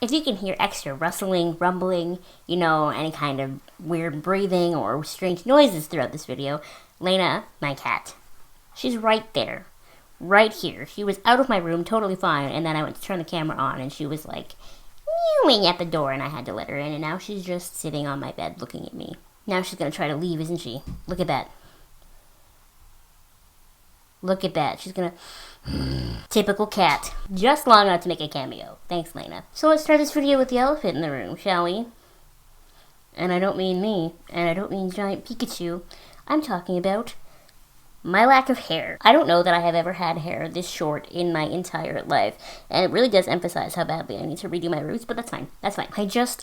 If you can hear extra rustling, rumbling, any kind of weird breathing or strange noises throughout this video, Lena, my cat, she's right there. Right here. She was out of my room, totally fine, and then I went to turn the camera on, and she was like, mewing at the door, and I had to let her in, and now she's just sitting on my bed looking at me. Now she's gonna try to leave, isn't she? Look at that. Look at that. She's gonna... Typical cat. Just long enough to make a cameo. Thanks, Lena. So let's start this video with the elephant in the room, shall we? And I don't mean me, and I don't mean giant Pikachu. I'm talking about my lack of hair. I don't know that I have ever had hair this short in my entire life, and it really does emphasize how badly I need to redo my roots, but that's fine. That's fine.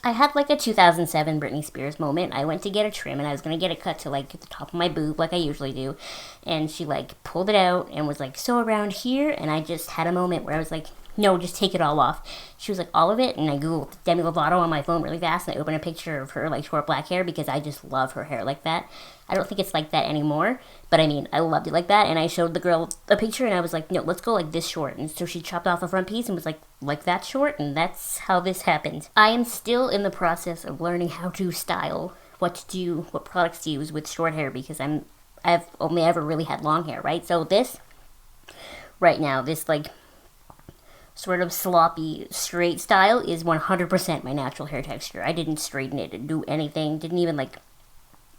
I had like a 2007 Britney Spears moment. I went to get a trim, and I was going to get it cut to like the top of my boob like I usually do, and she like pulled it out and was like, so around here, and I just had a moment where I was like, no, just take it all off. She was like, all of it? And I googled Demi Lovato on my phone really fast, and I opened a picture of her like short black hair because I just love her hair like that. I don't think it's like that anymore, but I mean, I loved it like that, and I showed the girl a picture, and I was like, no, let's go like this short. And so she chopped off a front piece and was like that short, and that's how this happened. I am still in the process of learning how to style, what to do, what products to use with short hair, because I've only ever really had long hair, right? So this, right now, this like sort of sloppy straight style is 100% my natural hair texture. I didn't straighten it, do anything, didn't even like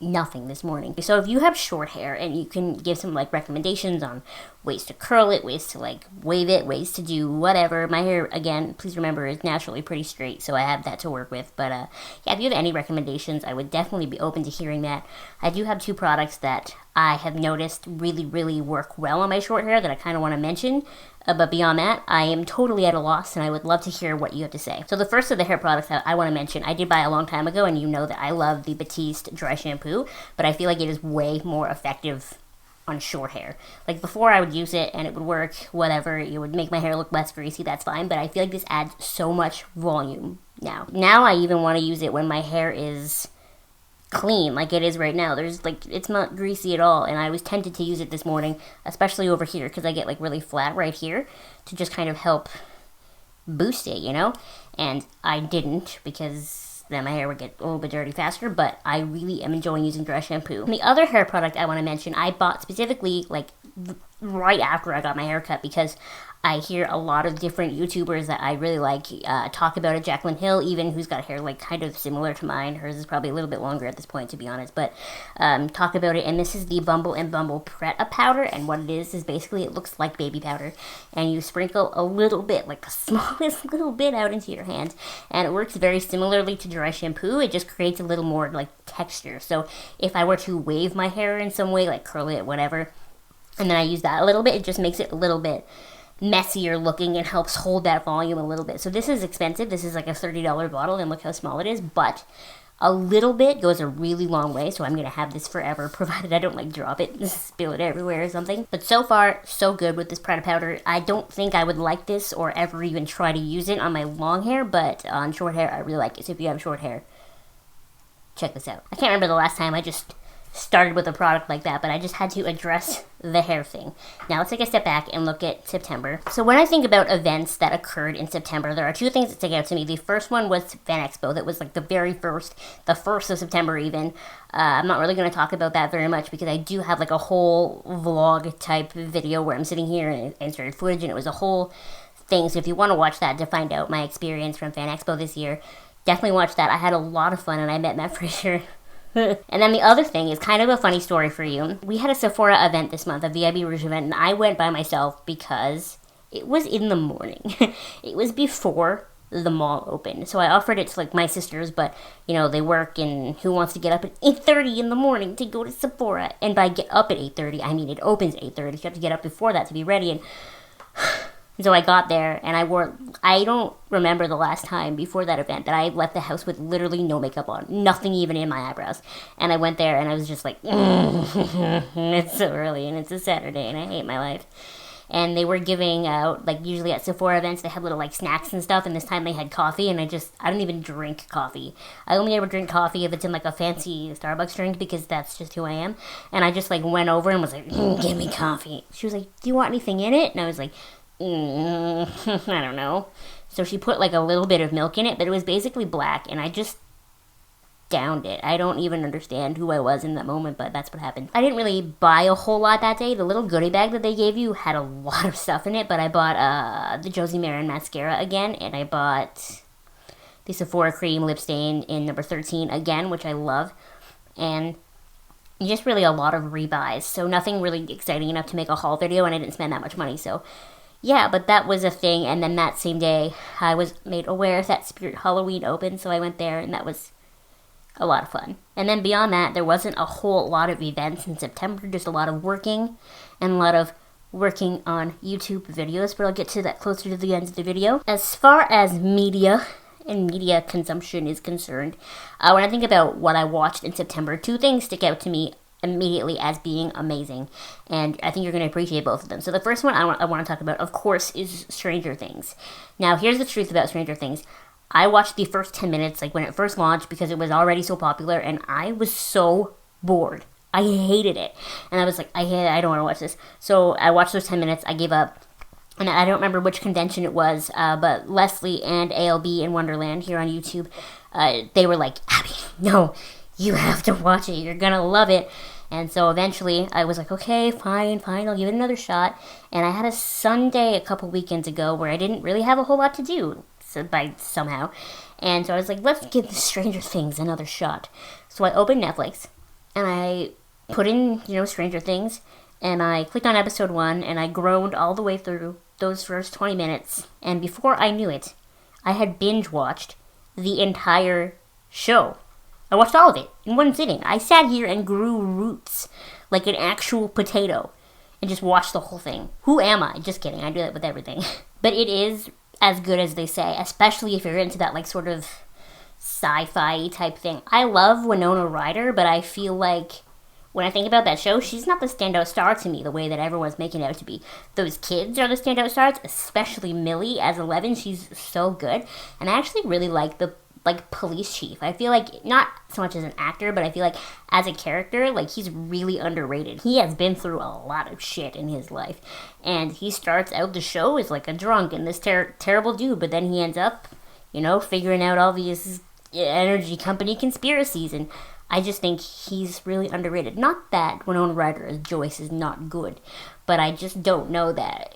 nothing this morning. So if you have short hair and you can give some like recommendations on ways to curl it, ways to like wave it, ways to do whatever. My hair, again, please remember, is naturally pretty straight, so I have that to work with. But yeah, if you have any recommendations, I would definitely be open to hearing that. I do have two products that I have noticed really, really work well on my short hair that I kind of want to mention. But beyond that, I am totally at a loss, and I would love to hear what you have to say. So the first of the hair products that I want to mention, I did buy a long time ago, and you know that I love the Batiste dry shampoo, but I feel like it is way more effective on short hair. Like before, I would use it and it would work, whatever, it would make my hair look less greasy, that's fine, but I feel like this adds so much volume now. Now I even want to use it when my hair is clean like it is right now. There's like, it's not greasy at all, and I was tempted to use it this morning, especially over here because I get like really flat right here, to just kind of help boost it, and I didn't because then my hair would get a little bit dirty faster, but I really am enjoying using dry shampoo. And the other hair product I want to mention, I bought specifically like right after I got my hair cut because I hear a lot of different YouTubers that I really like talk about it. Jaclyn Hill, even, who's got hair like kind of similar to mine. Hers is probably a little bit longer at this point, to be honest. But talk about it. And this is the Bumble and Bumble Pret-A powder. And what it is basically it looks like baby powder. And you sprinkle a little bit, like the smallest little bit, out into your hand. And it works very similarly to dry shampoo. It just creates a little more like texture. So if I were to wave my hair in some way, like curl it, whatever, and then I use that a little bit, it just makes it a little bit messier looking and helps hold that volume a little bit. So this is expensive. This is like a $30 bottle, and look how small it is, but a little bit goes a really long way, so I'm going to have this forever, provided I don't like drop it and spill it everywhere or something. But so far, so good with this Pret-A powder. I don't think I would like this or ever even try to use it on my long hair, but on short hair, I really like it. So if you have short hair, check this out. I can't remember the last time I just started with a product like that, but I just had to address the hair thing. Now let's take a step back and look at September. So when I think about events that occurred in September, there are two things that stick out to me. The first one was Fan Expo. That was like the 1st of September even. I'm not really going to talk about that very much because I do have like a whole vlog type video where I'm sitting here and inserted footage, and it was a whole thing. So if you want to watch that to find out my experience from Fan Expo this year, definitely watch that. I had a lot of fun, and I met Matt Fraser. And then the other thing is kind of a funny story for you. We had a Sephora event this month, a VIB Rouge event, and I went by myself because it was in the morning. It was before the mall opened. So I offered it to like my sisters, but they work, and who wants to get up at 8:30 in the morning to go to Sephora? And by get up at 8:30, I mean it opens at 8:30. So you have to get up before that to be ready. And so I got there, and I don't remember the last time before that event that I left the house with literally no makeup on, nothing even in my eyebrows. And I went there, and I was just like, it's so early, and it's a Saturday, and I hate my life. And they were giving out, like usually at Sephora events, they have little like snacks and stuff, and this time they had coffee, and I don't even drink coffee. I only ever drink coffee if it's in like a fancy Starbucks drink, because that's just who I am. And I just like went over and was like, give me coffee. She was like, do you want anything in it? And I was like, I don't know. So she put like a little bit of milk in it, but it was basically black, and I just downed it. I don't even understand who I was in that moment, but that's what happened. I didn't really buy a whole lot that day. The little goodie bag that they gave you had a lot of stuff in it, but I bought the Josie Maran mascara again, and I bought the Sephora cream lip stain in number 13 again, which I love, and just really a lot of rebuys. So nothing really exciting enough to make a haul video, and I didn't spend that much money, so yeah, but that was a thing. And then that same day, I was made aware that Spirit Halloween opened, so I went there, and that was a lot of fun. And then beyond that, there wasn't a whole lot of events in September, just a lot of working and a lot of working on YouTube videos, but I'll get to that closer to the end of the video. As far as media and media consumption is concerned, when I think about what I watched in September, two things stick out to me immediately as being amazing, and I think you're going to appreciate both of them. So the first one I want to talk about, of course, is Stranger Things. Now, here's the truth about Stranger Things. I watched the first 10 minutes, like when it first launched, because it was already so popular, and I was so bored. I hated it. And I was like, I don't want to watch this. So I watched those 10 minutes, I gave up, and I don't remember which convention it was, but Leslie and ALB in Wonderland here on YouTube, they were like, Abby, no, you have to watch it, you're gonna love it. And so eventually I was like, okay, fine, I'll give it another shot. And I had a Sunday a couple weekends ago where I didn't really have a whole lot to do. Somehow. And so I was like, let's give the Stranger Things another shot. So I opened Netflix, and I put in, Stranger Things, and I clicked on episode 1, and I groaned all the way through those first 20 minutes. And before I knew it, I had binge-watched the entire show. I watched all of it in one sitting. I sat here and grew roots like an actual potato and just watched the whole thing. Who am I? Just kidding. I do that with everything. But it is as good as they say, especially if you're into that like sort of sci-fi type thing. I love Winona Ryder, but I feel like when I think about that show, she's not the standout star to me the way that everyone's making it out to be. Those kids are the standout stars, especially Millie as 11. She's so good. And I actually really like the police chief. I feel like not so much as an actor, but I feel like as a character, like he's really underrated. He has been through a lot of shit in his life, and he starts out the show as like a drunk and this terrible dude, but then he ends up, figuring out all these energy company conspiracies, and I just think he's really underrated. Not that Winona Ryder as Joyce is not good, but I just don't know that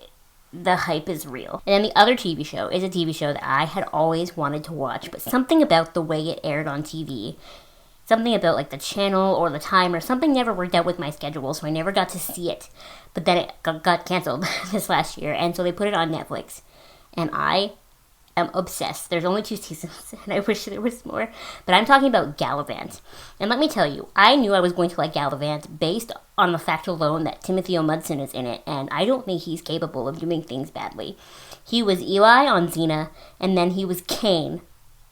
the hype is real. And then the other TV show is a TV show that I had always wanted to watch, but something about the way it aired on TV, something about like the channel or the time or something never worked out with my schedule, so I never got to see it. But then it got canceled this last year, and so they put it on Netflix, and I am obsessed. There's only 2 seasons, and I wish there was more. But I'm talking about Gallivant. And let me tell you, I knew I was going to like Gallivant based on the fact alone that Timothy Omundson is in it, and I don't think he's capable of doing things badly. He was Eli on Xena, and then he was Kane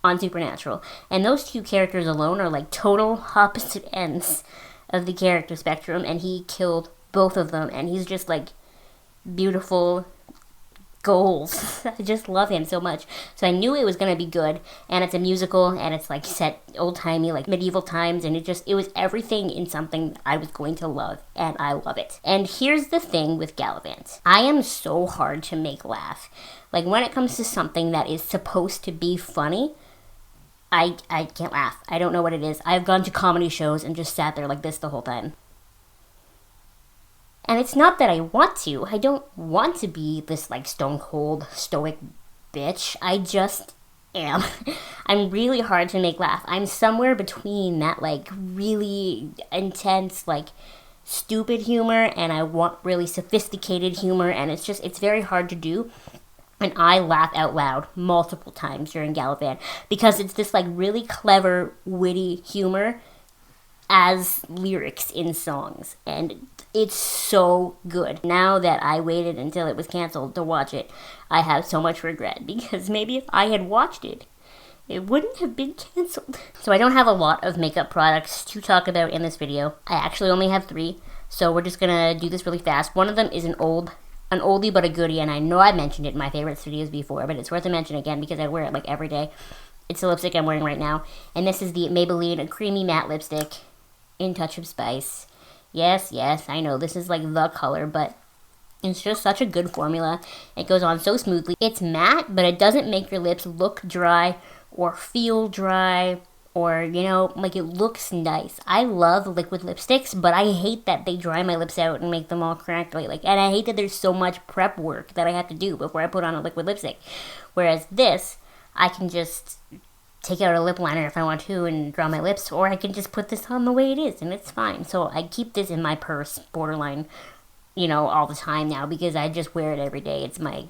on Supernatural. And those two characters alone are like total opposite ends of the character spectrum, and he killed both of them, and he's just like beautiful goals. I just love him so much. So I knew it was going to be good, and it's a musical, and it's like set old-timey, like medieval times, and it was everything in something I was going to love, and I love it. And here's the thing with Gallivant. I am so hard to make laugh. Like when it comes to something that is supposed to be funny, I can't laugh. I don't know what it is. I've gone to comedy shows and just sat there like this the whole time. And it's not that I want to. I don't want to be this, like, stone-cold, stoic bitch. I just am. I'm really hard to make laugh. I'm somewhere between that, like, really intense, like, stupid humor, and I want really sophisticated humor, and it's very hard to do. And I laugh out loud multiple times during Gallivant, because it's this, like, really clever, witty humor as lyrics in songs, and it's so good. Now that I waited until it was canceled to watch it, I have so much regret, because maybe if I had watched it, it wouldn't have been canceled. So I don't have a lot of makeup products to talk about in this video. I actually only have 3, so we're just gonna do this really fast. One of them is an oldie but a goodie, and I know I mentioned it in my favorite videos before, but it's worth a mention again because I wear it like every day. It's the lipstick I'm wearing right now, and this is the Maybelline Creamy Matte Lipstick in Touch of Spice. Yes, I know this is like the color, but It's just such a good formula. It goes on so smoothly. It's matte, but it doesn't make your lips look dry or feel dry, or, you know, like, it looks nice. I love liquid lipsticks, but I hate that they dry my lips out and make them all crackly. Like, and I hate that there's so much prep work that I have to do before I put on a liquid lipstick. Whereas this, I can just take out a lip liner if I want to and draw my lips, or I can just put this on the way it is and it's fine. So I keep this in my purse, borderline, you know, all the time now, because I just wear it every day. It's my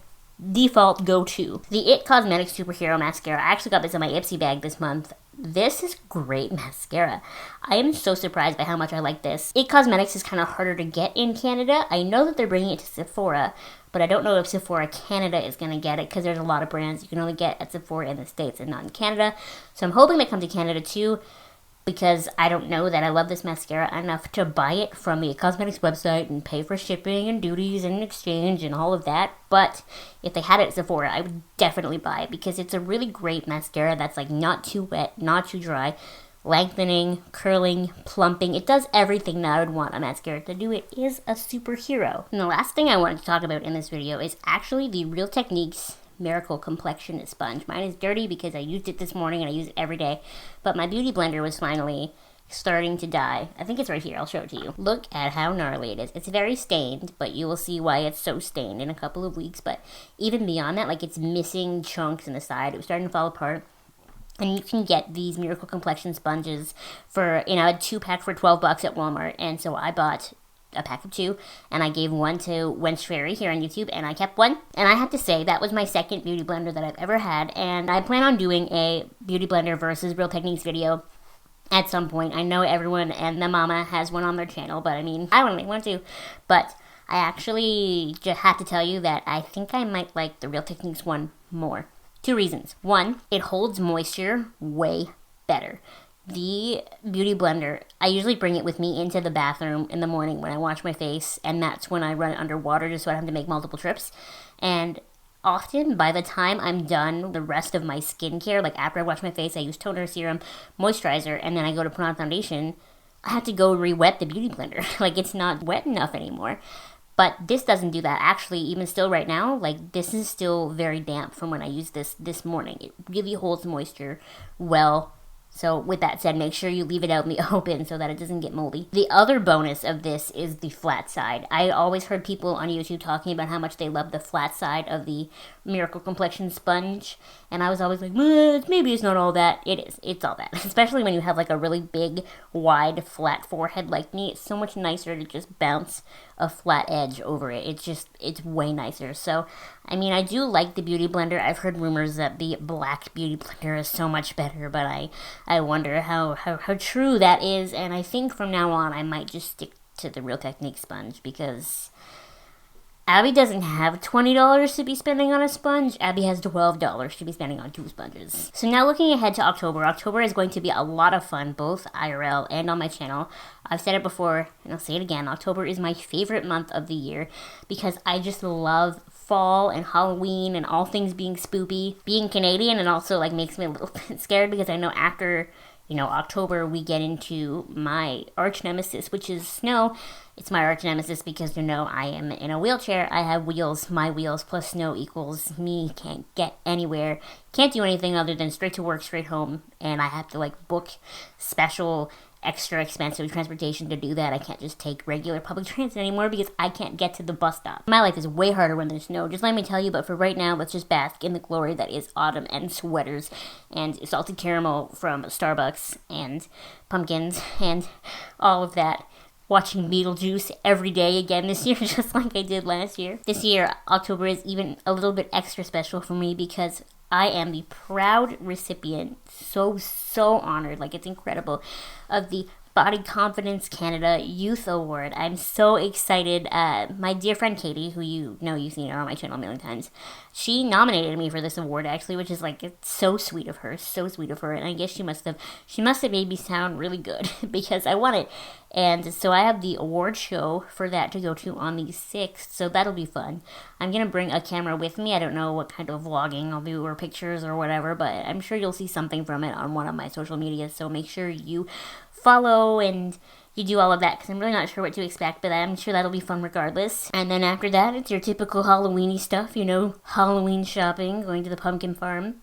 default go-to. The IT Cosmetics Superhero Mascara. I actually got this in my Ipsy bag this month. This is great mascara. I am so surprised by how much I like this. IT Cosmetics is kind of harder to get in Canada. I know that they're bringing it to Sephora, but I don't know if Sephora Canada is going to get it, because there's a lot of brands you can only get at Sephora in the States and not in Canada. So I'm hoping they come to Canada too, because I don't know that I love this mascara enough to buy it from the IT Cosmetics website and pay for shipping and duties and exchange and all of that. But if they had it at Sephora, I would definitely buy it, because it's a really great mascara that's like not too wet, not too dry, lengthening, curling, plumping. It does everything that I would want a mascara to do. It is a superhero. And the last thing I wanted to talk about in this video is actually the Real Techniques Miracle Complexion Sponge. Mine is dirty because I used it this morning and I use it every day, but my beauty blender was finally starting to die. I think it's right here. I'll show it to you. Look at how gnarly it is. It's very stained, but you will see why it's so stained in a couple of weeks. But even beyond that, like, it's missing chunks in the side. It was starting to fall apart. And you can get these Miracle Complexion sponges for, you know, a 2-pack for $12 at Walmart. And so I bought a pack of 2, and I gave one to Wench Fairy here on YouTube, and I kept one. And I have to say, that was my second beauty blender that I've ever had, and I plan on doing a beauty blender versus Real Techniques video at some point. I know everyone and the mama has one on their channel, but I mean, I want to make one too. But I actually just have to tell you that I think I might like the Real Techniques one more. 2 reasons. 1, it holds moisture way better. The beauty blender, I usually bring it with me into the bathroom in the morning when I wash my face, and that's when I run it underwater just so I don't have to make multiple trips. And often, by the time I'm done the rest of my skincare, like after I wash my face, I use toner, serum, moisturizer, and then I go to put on foundation, I have to go re-wet the beauty blender. Like, it's not wet enough anymore. But this doesn't do that. Actually, even still right now, like, this is still very damp from when I used this morning. It really holds moisture well. So with that said, make sure you leave it out in the open so that it doesn't get moldy. The other bonus of this is the flat side. I always heard people on YouTube talking about how much they love the flat side of the Miracle Complexion sponge. And I was always like, maybe it's not all that. It is. It's all that. Especially when you have like a really big, wide, flat forehead like me. It's so much nicer to just bounce a flat edge over it. It's way nicer. So, I mean, I do like the beauty blender. I've heard rumors that the black beauty blender is so much better, but I wonder how true that is. And I think from now on, I might just stick to the Real Techniques sponge, because Abby doesn't have $20 to be spending on a sponge. Abby has $12 to be spending on 2 sponges. So now looking ahead to October. October is going to be a lot of fun, both IRL and on my channel. I've said it before, and I'll say it again. October is my favorite month of the year, because I just love fall and Halloween and all things being spoopy. Being Canadian, and also like makes me a little bit scared, because I know after, you know, October we get into my arch nemesis, which is snow. It's my arch nemesis because, you know, I am in a wheelchair. I have wheels. My wheels plus snow equals me. Can't get anywhere. Can't do anything other than straight to work, straight home. And I have to like book special extra expensive transportation to do that. I can't just take regular public transit anymore because I can't get to the bus stop. My life is way harder when there's snow, just let me tell you, but for right now, let's just bask in the glory that is autumn and sweaters and salted caramel from Starbucks and pumpkins and all of that. Watching Beetlejuice every day again this year, just like I did last year. This year, October is even a little bit extra special for me because I am the proud recipient, so honored, like it's incredible, of the Body Confidence Canada Youth Award. I'm so excited. My dear friend Katie, who you know, you've seen her on my channel a million times, she nominated me for this award actually, which is like, it's so sweet of her, and I guess she must have made me sound really good because I won it. And so I have the award show for that to go to on the 6th, so that'll be fun. I'm going to bring a camera with me. I don't know what kind of vlogging I'll do or pictures or whatever, but I'm sure you'll see something from it on one of my social medias, so make sure you follow and you do all of that, because I'm really not sure what to expect, but I'm sure that'll be fun regardless. And then after that, it's your typical Halloween-y stuff, you know, Halloween shopping, going to the pumpkin farm.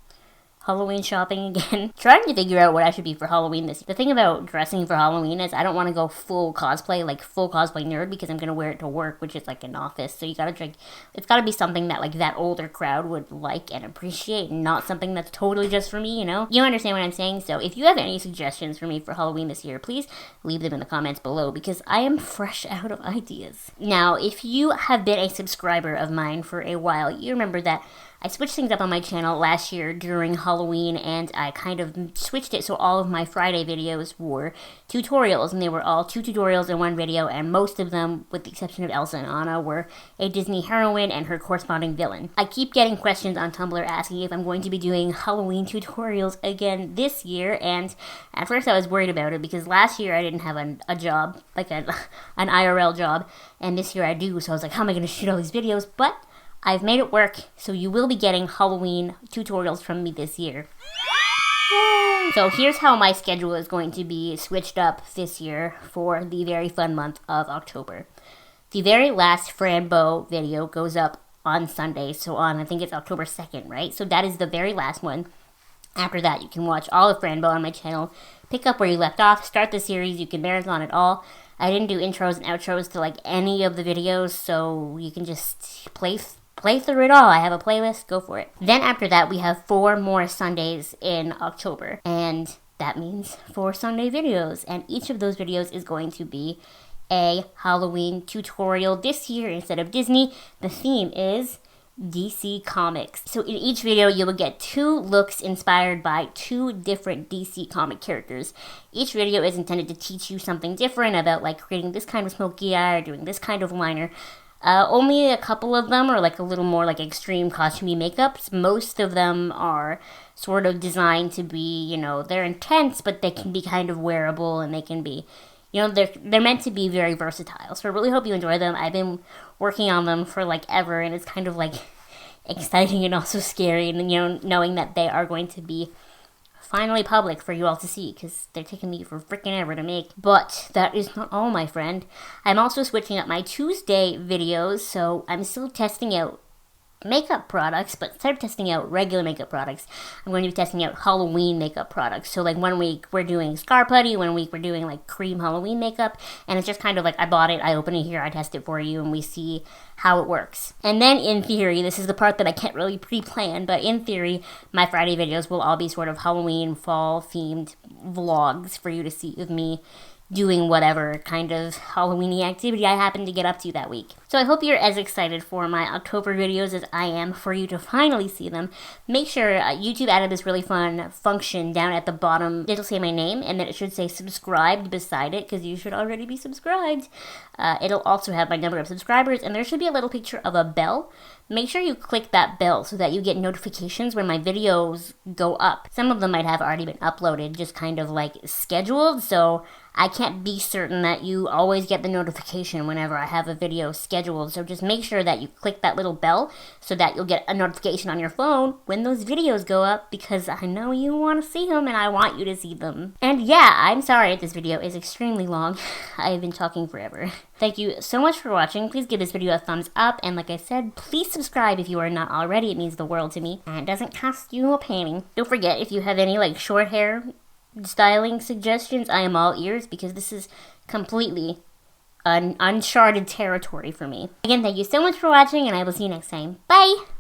Halloween shopping again. Trying to figure out what I should be for Halloween this year. The thing about dressing for Halloween is I don't want to go full cosplay, like full cosplay nerd, because I'm going to wear it to work, which is like an office. So you gotta it's gotta be something that like that older crowd would like and appreciate, and not something that's totally just for me, you know? You understand what I'm saying? So if you have any suggestions for me for Halloween this year, please leave them in the comments below, because I am fresh out of ideas. Now, if you have been a subscriber of mine for a while, you remember that I switched things up on my channel last year during Halloween, and I kind of switched it so all of my Friday videos were tutorials, and they were all 2 tutorials in 1 video, and most of them, with the exception of Elsa and Anna, were a Disney heroine and her corresponding villain. I keep getting questions on Tumblr asking if I'm going to be doing Halloween tutorials again this year, and at first I was worried about it because last year I didn't have a job, like an IRL job, and this year I do, so I was like, how am I going to shoot all these videos? But I've made it work, so you will be getting Halloween tutorials from me this year. Yay! So here's how my schedule is going to be switched up this year for the very fun month of October. The very last Frambo video goes up on Sunday, so I think it's October 2nd, right? So that is the very last one. After that, you can watch all of Frambo on my channel, pick up where you left off, start the series, you can marathon it all. I didn't do intros and outros to like any of the videos, so you can just play through it all. I have a playlist, go for it. Then after that, we have 4 more Sundays in October, and that means 4 Sunday videos, and each of those videos is going to be a Halloween tutorial. This year, instead of Disney, the theme is DC Comics. So in each video, you will get 2 looks inspired by 2 different DC comic characters. Each video is intended to teach you something different about like creating this kind of smoky eye or doing this kind of liner. Only a couple of them are like a little more like extreme costumey makeups. Most of them are sort of designed to be, you know, they're intense, but they can be kind of wearable, and they can be, you know, they're meant to be very versatile. So I really hope you enjoy them. I've been working on them for like ever, and it's kind of like exciting and also scary, and you know, knowing that they are going to be finally public for you all to see, because they're taking me for freaking ever to make. But that is not all, my friend. I'm also switching up my Tuesday videos, so I'm still testing out makeup products, but instead of testing out regular makeup products, I'm going to be testing out Halloween makeup products. So like 1 week we're doing Scar Putty, 1 week we're doing like cream Halloween makeup, and it's just kind of like I bought it, I open it here, I test it for you, and we see how it works. And then in theory, this is the part that I can't really pre-plan, but in theory, my Friday videos will all be sort of Halloween, fall themed vlogs for you to see with me doing whatever kind of Halloween-y activity I happen to get up to that week. So I hope you're as excited for my October videos as I am for you to finally see them. Make sure YouTube added this really fun function down at the bottom. It'll say my name, and then it should say subscribed beside it, because you should already be subscribed. It'll also have my number of subscribers, and there should be a little picture of a bell. Make sure you click that bell so that you get notifications when my videos go up. Some of them might have already been uploaded, just kind of like scheduled, so I can't be certain that you always get the notification whenever I have a video scheduled. So just make sure that you click that little bell so that you'll get a notification on your phone when those videos go up, because I know you want to see them and I want you to see them. And yeah, I'm sorry if this video is extremely long. I've been talking forever. Thank you so much for watching. Please give this video a thumbs up, and like I said, please subscribe if you are not already. It means the world to me, and it doesn't cost you a penny. Don't forget, if you have any like short hair styling suggestions, I am all ears, because this is completely uncharted territory for me. Again, thank you so much for watching, and I will see you next time. Bye!